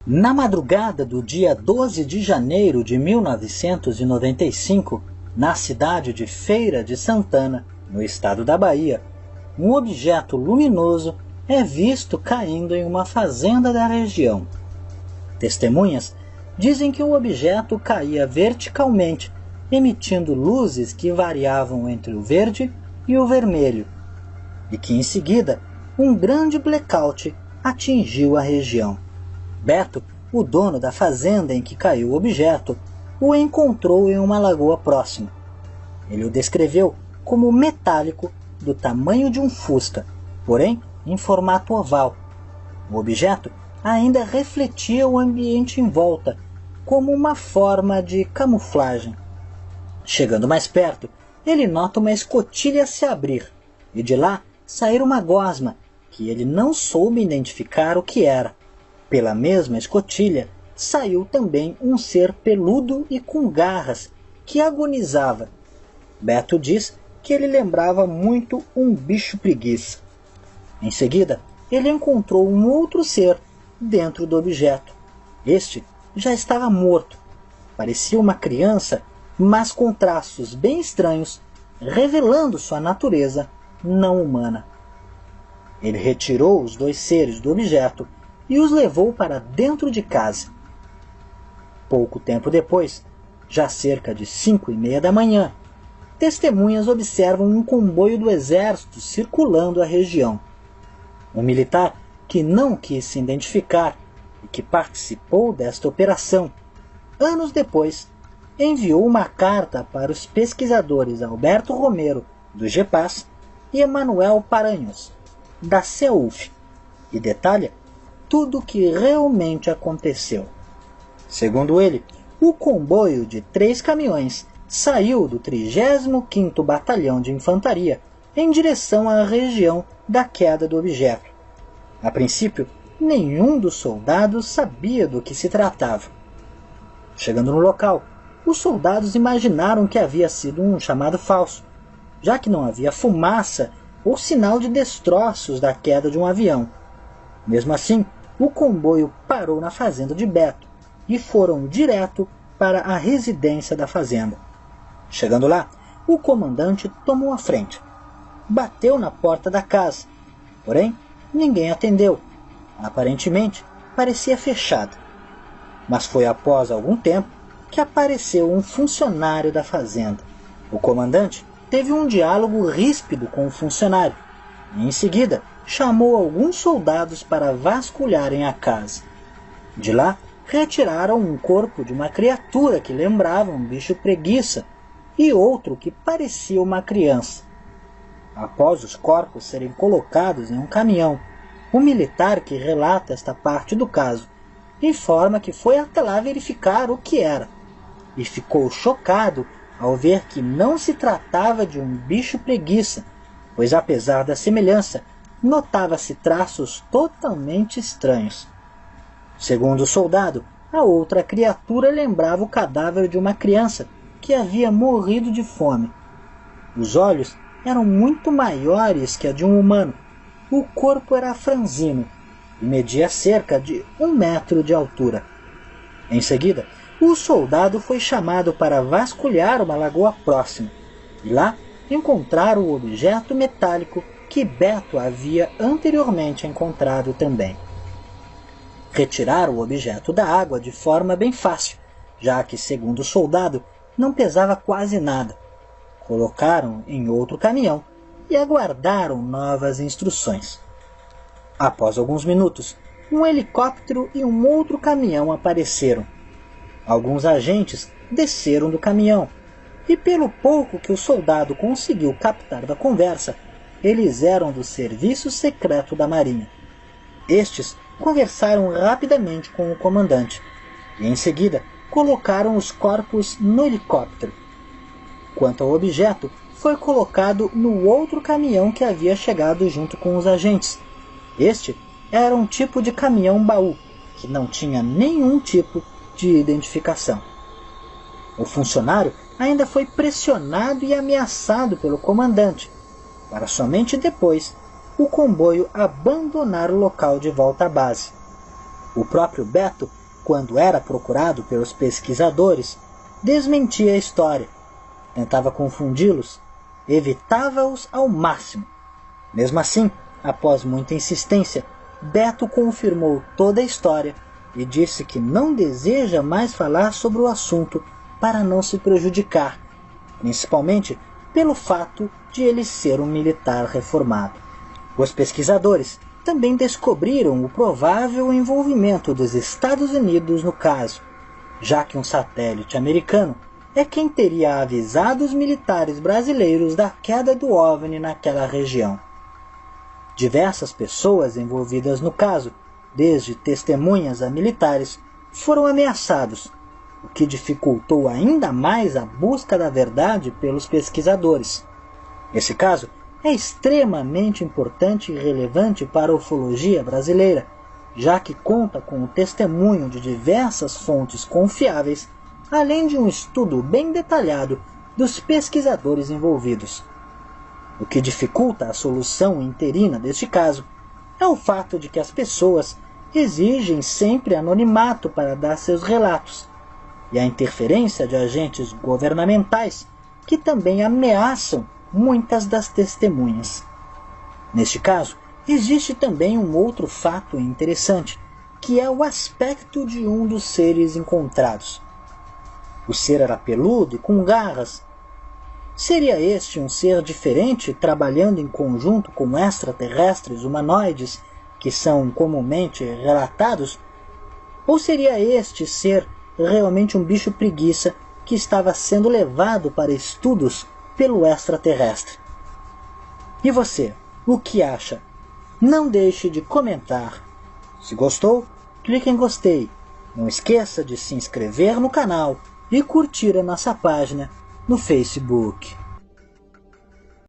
Na madrugada do dia 12 de janeiro de 1995, na cidade de Feira de Santana, no estado da Bahia, um objeto luminoso é visto caindo em uma fazenda da região. Testemunhas dizem que o objeto caía verticalmente, emitindo luzes que variavam entre o verde e o vermelho, e que em seguida um grande blackout atingiu a região. Beto, o dono da fazenda em que caiu o objeto, o encontrou em uma lagoa próxima. Ele o descreveu como metálico do tamanho de um fusca, porém em formato oval. O objeto ainda refletia o ambiente em volta, como uma forma de camuflagem. Chegando mais perto, ele nota uma escotilha se abrir, e de lá sair uma gosma, que ele não soube identificar o que era. Pela mesma escotilha, saiu também um ser peludo e com garras, que agonizava. Beto diz que ele lembrava muito um bicho preguiça. Em seguida, ele encontrou um outro ser dentro do objeto. Este já estava morto. Parecia uma criança, mas com traços bem estranhos, revelando sua natureza não humana. Ele retirou os dois seres do objeto e os levou para dentro de casa. Pouco tempo depois, já cerca de 5:30 da manhã, testemunhas observam um comboio do exército circulando a região. Um militar que não quis se identificar e que participou desta operação, anos depois, enviou uma carta para os pesquisadores Alberto Romero, do GEPAS, e Emanuel Paranhos, da CEUF, e detalha tudo o que realmente aconteceu. Segundo ele, o comboio de 3 caminhões saiu do 35º Batalhão de Infantaria em direção à região da queda do objeto. A princípio, nenhum dos soldados sabia do que se tratava. Chegando no local, os soldados imaginaram que havia sido um chamado falso, já que não havia fumaça ou sinal de destroços da queda de um avião. Mesmo assim, o comboio parou na fazenda de Beto e foram direto para a residência da fazenda. Chegando lá, o comandante tomou a frente. Bateu na porta da casa, porém ninguém atendeu. Aparentemente, parecia fechada. Mas foi após algum tempo que apareceu um funcionário da fazenda. O comandante teve um diálogo ríspido com o funcionário e, em seguida, chamou alguns soldados para vasculharem a casa. De lá, retiraram um corpo de uma criatura que lembrava um bicho preguiça e outro que parecia uma criança. Após os corpos serem colocados em um caminhão, o militar que relata esta parte do caso informa que foi até lá verificar o que era e ficou chocado ao ver que não se tratava de um bicho preguiça, pois apesar da semelhança, notava-se traços totalmente estranhos. Segundo o soldado, a outra criatura lembrava o cadáver de uma criança que havia morrido de fome. Os olhos eram muito maiores que a de um humano. O corpo era franzino e media cerca de 1 metro de altura. Em seguida, o soldado foi chamado para vasculhar uma lagoa próxima, e lá encontraram o objeto metálico que Beto havia anteriormente encontrado também. Retiraram o objeto da água de forma bem fácil, já que, segundo o soldado, não pesava quase nada. Colocaram em outro caminhão e aguardaram novas instruções. Após alguns minutos, um helicóptero e um outro caminhão apareceram. Alguns agentes desceram do caminhão, e pelo pouco que o soldado conseguiu captar da conversa, eles eram do Serviço Secreto da Marinha. Estes conversaram rapidamente com o comandante, e em seguida colocaram os corpos no helicóptero. Quanto ao objeto, foi colocado no outro caminhão que havia chegado junto com os agentes. Este era um tipo de caminhão-baú, que não tinha nenhum tipo de identificação. O funcionário ainda foi pressionado e ameaçado pelo comandante, para somente depois o comboio abandonar o local de volta à base. O próprio Beto, quando era procurado pelos pesquisadores, desmentia a história, tentava confundi-los, evitava-os ao máximo. Mesmo assim, após muita insistência, Beto confirmou toda a história e disse que não deseja mais falar sobre o assunto para não se prejudicar, principalmente pelo fato de ele ser um militar reformado. Os pesquisadores também descobriram o provável envolvimento dos Estados Unidos no caso, já que um satélite americano é quem teria avisado os militares brasileiros da queda do OVNI naquela região. Diversas pessoas envolvidas no caso, desde testemunhas a militares, foram ameaçados, o que dificultou ainda mais a busca da verdade pelos pesquisadores. Esse caso é extremamente importante e relevante para a ufologia brasileira, já que conta com o testemunho de diversas fontes confiáveis, além de um estudo bem detalhado dos pesquisadores envolvidos. O que dificulta a solução interina deste caso é o fato de que as pessoas exigem sempre anonimato para dar seus relatos, e a interferência de agentes governamentais que também ameaçam muitas das testemunhas. Neste caso, existe também um outro fato interessante, que é o aspecto de um dos seres encontrados. O ser era peludo e com garras. Seria este um ser diferente trabalhando em conjunto com extraterrestres humanoides que são comumente relatados? Ou seria este ser realmente um bicho preguiça que estava sendo levado para estudos pelo extraterrestre? E você, o que acha? Não deixe de comentar. Se gostou, clique em gostei. Não esqueça de se inscrever no canal e curtir a nossa página no Facebook.